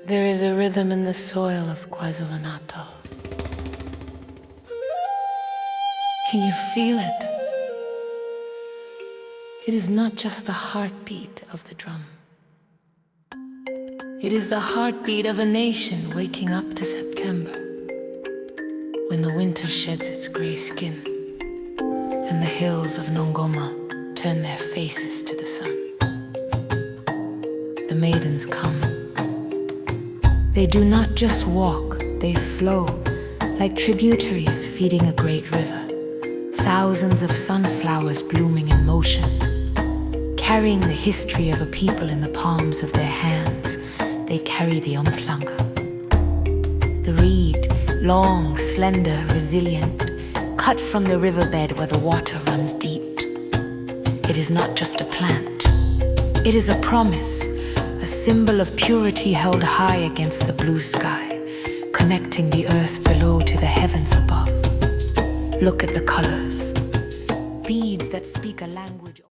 There is a rhythm in the soil of KwaZulu-Natal. Can you feel it? It is not just the heartbeat of the drum. It is the heartbeat of a nation waking up to September, when the winter sheds its gray skin and the hills of Nongoma turn their faces to the sun. The maidens come. They do not just walk, they flow like tributaries feeding a great river. Thousands of sunflowers blooming in motion, carrying the history of a people in the palms of their hands. They carry the umhlanga. The reed, long, slender, resilient, cut from the riverbed where the water runs deep. It is not just a plant. It is a promise, a symbol of purity held high against the blue sky, connecting the earth below to the heavens above. Look at the colors, beads that speak a language